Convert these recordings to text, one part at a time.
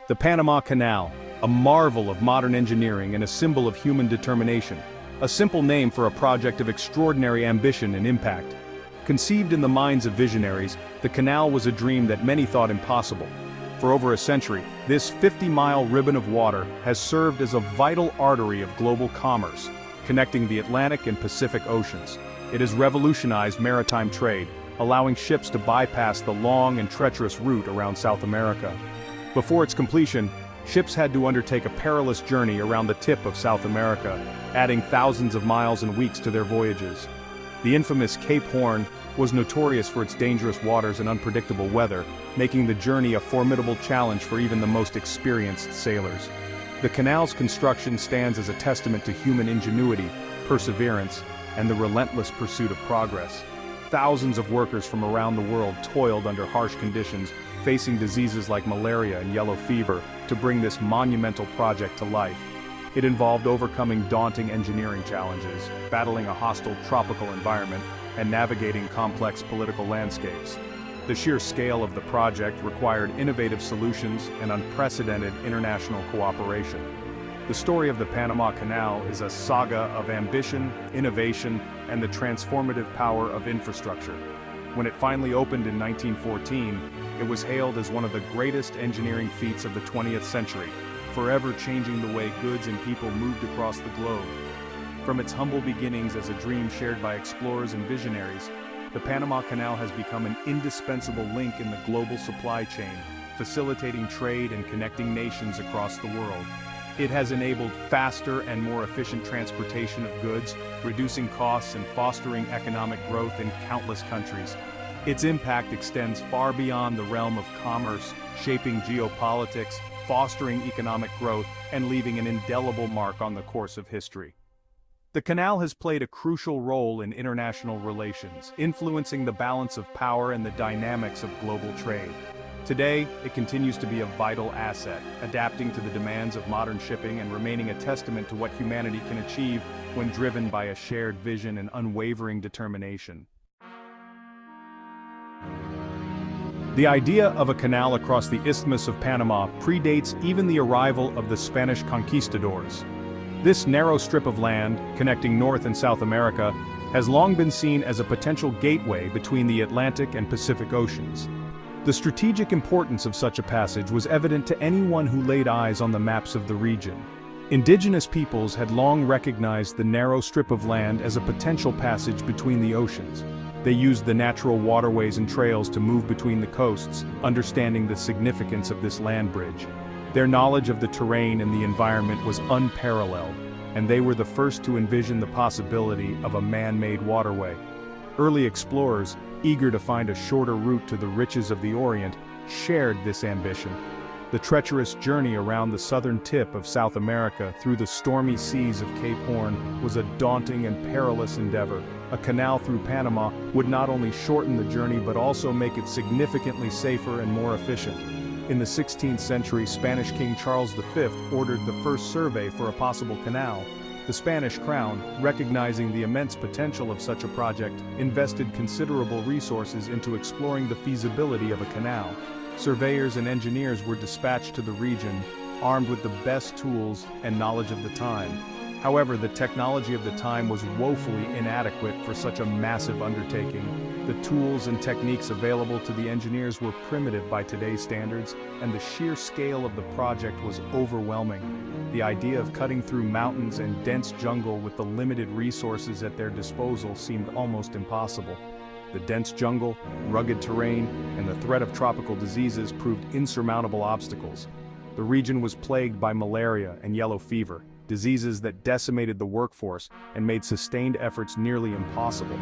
The Panama Canal, a marvel of modern engineering and a symbol of human determination. A simple name for a project of extraordinary ambition and impact. Conceived in the minds of visionaries, the canal was a dream that many thought impossible. For over a century, this 50-mile ribbon of water has served as a vital artery of global commerce, connecting the Atlantic and Pacific Oceans. It has revolutionized maritime trade, allowing ships to bypass the long and treacherous route around South America. Before its completion, ships had to undertake a perilous journey around the tip of South America, adding thousands of miles and weeks to their voyages. The infamous Cape Horn was notorious for its dangerous waters and unpredictable weather, making the journey a formidable challenge for even the most experienced sailors. The canal's construction stands as a testament to human ingenuity, perseverance, and the relentless pursuit of progress. Thousands of workers from around the world toiled under harsh conditions, facing diseases like malaria and yellow fever, to bring this monumental project to life. It involved overcoming daunting engineering challenges, battling a hostile tropical environment, and navigating complex political landscapes. The sheer scale of the project required innovative solutions and unprecedented international cooperation. The story of the Panama Canal is a saga of ambition, innovation, and the transformative power of infrastructure. When it finally opened in 1914, it was hailed as one of the greatest engineering feats of the 20th century, forever changing the way goods and people moved across the globe. From its humble beginnings as a dream shared by explorers and visionaries, the Panama Canal has become an indispensable link in the global supply chain, facilitating trade and connecting nations across the world. It has enabled faster and more efficient transportation of goods, reducing costs and fostering economic growth in countless countries. Its impact extends far beyond the realm of commerce, shaping geopolitics, fostering economic growth, and leaving an indelible mark on the course of history. The canal has played a crucial role in international relations, influencing the balance of power and the dynamics of global trade. Today, it continues to be a vital asset, adapting to the demands of modern shipping and remaining a testament to what humanity can achieve when driven by a shared vision and unwavering determination. The idea of a canal across the Isthmus of Panama predates even the arrival of the Spanish conquistadors. This narrow strip of land, connecting North and South America, has long been seen as a potential gateway between the Atlantic and Pacific Oceans. The strategic importance of such a passage was evident to anyone who laid eyes on the maps of the region. Indigenous peoples had long recognized the narrow strip of land as a potential passage between the oceans. They used the natural waterways and trails to move between the coasts, understanding the significance of this land bridge. Their knowledge of the terrain and the environment was unparalleled, and they were the first to envision the possibility of a man-made waterway. Early explorers, eager to find a shorter route to the riches of the Orient, shared this ambition. The treacherous journey around the southern tip of South America through the stormy seas of Cape Horn was a daunting and perilous endeavor. A canal through Panama would not only shorten the journey but also make it significantly safer and more efficient. In the 16th century, Spanish King Charles V ordered the first survey for a possible canal. The Spanish crown, recognizing the immense potential of such a project, invested considerable resources into exploring the feasibility of a canal. Surveyors and engineers were dispatched to the region, armed with the best tools and knowledge of the time. However, the technology of the time was woefully inadequate for such a massive undertaking. The tools and techniques available to the engineers were primitive by today's standards, and the sheer scale of the project was overwhelming. The idea of cutting through mountains and dense jungle with the limited resources at their disposal seemed almost impossible. The dense jungle, rugged terrain, and the threat of tropical diseases proved insurmountable obstacles. The region was plagued by malaria and yellow fever, diseases that decimated the workforce and made sustained efforts nearly impossible.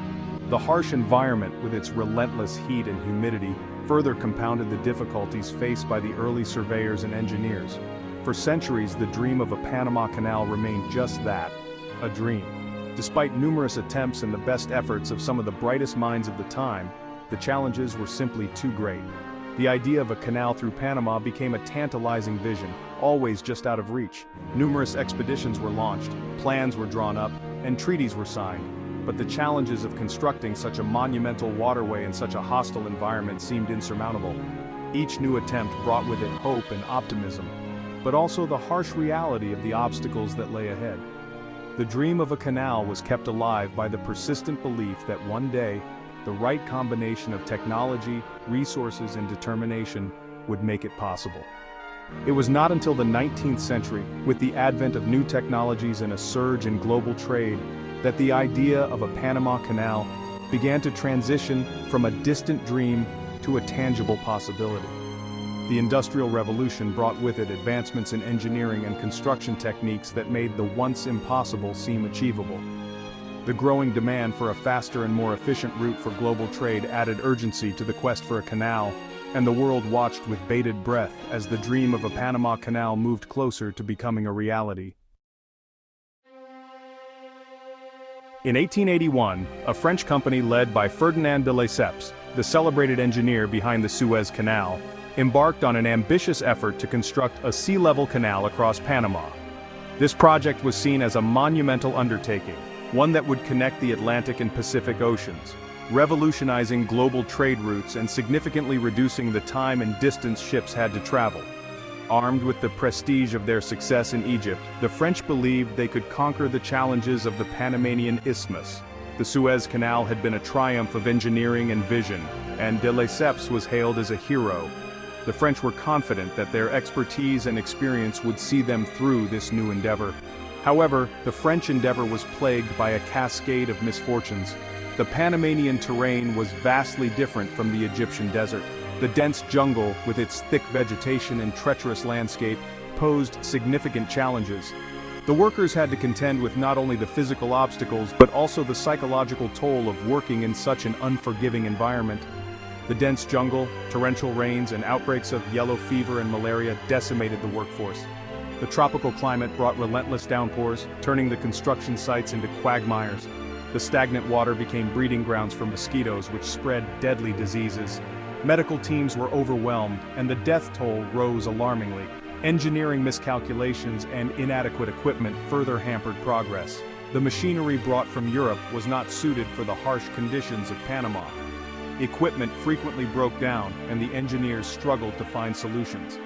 The harsh environment, with its relentless heat and humidity, further compounded the difficulties faced by the early surveyors and engineers. For centuries, the dream of a Panama Canal remained just that, a dream. Despite numerous attempts and the best efforts of some of the brightest minds of the time, the challenges were simply too great. The idea of a canal through Panama became a tantalizing vision, always just out of reach. Numerous expeditions were launched, plans were drawn up, and treaties were signed. But the challenges of constructing such a monumental waterway in such a hostile environment seemed insurmountable. Each new attempt brought with it hope and optimism, but also the harsh reality of the obstacles that lay ahead. The dream of a canal was kept alive by the persistent belief that one day, the right combination of technology, resources, and determination would make it possible. It was not until the 19th century, with the advent of new technologies and a surge in global trade, that the idea of a Panama Canal began to transition from a distant dream to a tangible possibility. The Industrial Revolution brought with it advancements in engineering and construction techniques that made the once impossible seem achievable. The growing demand for a faster and more efficient route for global trade added urgency to the quest for a canal, and the world watched with bated breath as the dream of a Panama Canal moved closer to becoming a reality. In 1881, a French company led by Ferdinand de Lesseps, the celebrated engineer behind the Suez Canal, embarked on an ambitious effort to construct a sea-level canal across Panama. This project was seen as a monumental undertaking, one that would connect the Atlantic and Pacific Oceans, revolutionizing global trade routes and significantly reducing the time and distance ships had to travel. Armed with the prestige of their success in Egypt, the French believed they could conquer the challenges of the Panamanian Isthmus. The Suez Canal had been a triumph of engineering and vision, and de Lesseps was hailed as a hero. The French were confident that their expertise and experience would see them through this new endeavor. However, the French endeavor was plagued by a cascade of misfortunes. The Panamanian terrain was vastly different from the Egyptian desert. The dense jungle, with its thick vegetation and treacherous landscape, posed significant challenges. The workers had to contend with not only the physical obstacles but also the psychological toll of working in such an unforgiving environment. The dense jungle, torrential rains, and outbreaks of yellow fever and malaria decimated the workforce. The tropical climate brought relentless downpours, turning the construction sites into quagmires. The stagnant water became breeding grounds for mosquitoes, which spread deadly diseases. Medical teams were overwhelmed, and the death toll rose alarmingly. Engineering miscalculations and inadequate equipment further hampered progress. The machinery brought from Europe was not suited for the harsh conditions of Panama. Equipment frequently broke down, and the engineers struggled to find solutions.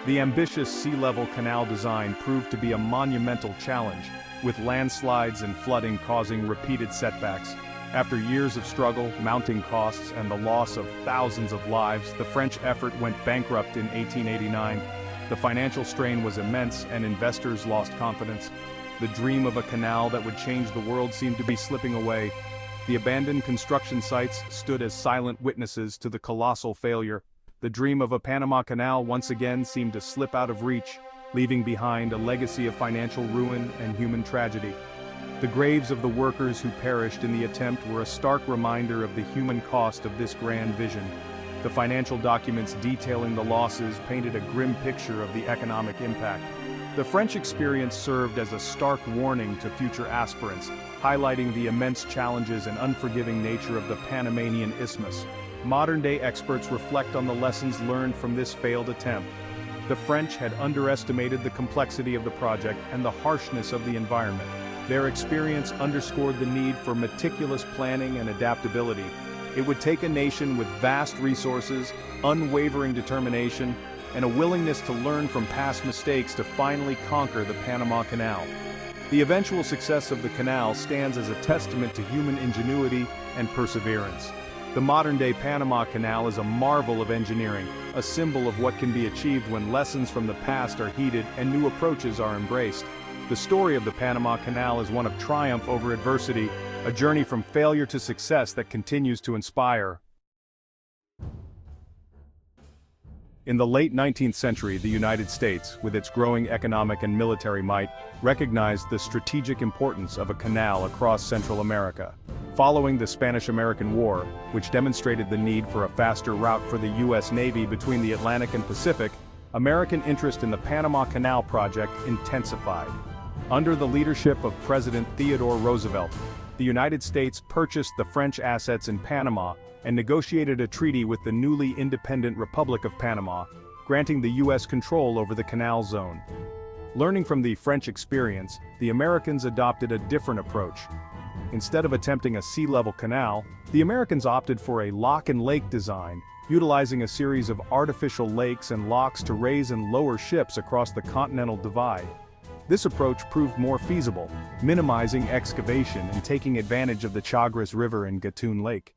The ambitious sea-level canal design proved to be a monumental challenge, with landslides and flooding causing repeated setbacks. After years of struggle, mounting costs, and the loss of thousands of lives, the French effort went bankrupt in 1889. The financial strain was immense, and investors lost confidence. The dream of a canal that would change the world seemed to be slipping away. The abandoned construction sites stood as silent witnesses to the colossal failure. The dream of a Panama Canal once again seemed to slip out of reach, leaving behind a legacy of financial ruin and human tragedy. The graves of the workers who perished in the attempt were a stark reminder of the human cost of this grand vision. The financial documents detailing the losses painted a grim picture of the economic impact. The French experience served as a stark warning to future aspirants, highlighting the immense challenges and unforgiving nature of the Panamanian Isthmus. Modern-day experts reflect on the lessons learned from this failed attempt. The French had underestimated the complexity of the project and the harshness of the environment. Their experience underscored the need for meticulous planning and adaptability. It would take a nation with vast resources, unwavering determination, and a willingness to learn from past mistakes to finally conquer the Panama Canal. The eventual success of the canal stands as a testament to human ingenuity and perseverance. The modern-day Panama Canal is a marvel of engineering, a symbol of what can be achieved when lessons from the past are heeded and new approaches are embraced. The story of the Panama Canal is one of triumph over adversity, a journey from failure to success that continues to inspire. In the late 19th century, the United States, with its growing economic and military might, recognized the strategic importance of a canal across Central America. Following the Spanish-American War, which demonstrated the need for a faster route for the U.S. Navy between the Atlantic and Pacific, American interest in the Panama Canal project intensified. Under the leadership of President Theodore Roosevelt, the United States purchased the French assets in Panama and negotiated a treaty with the newly independent Republic of Panama, granting the U.S. control over the canal zone. Learning from the French experience, the Americans adopted a different approach. Instead of attempting a sea-level canal, the Americans opted for a lock-and-lake design, utilizing a series of artificial lakes and locks to raise and lower ships across the continental divide. This approach proved more feasible, minimizing excavation and taking advantage of the Chagres River and Gatun Lake.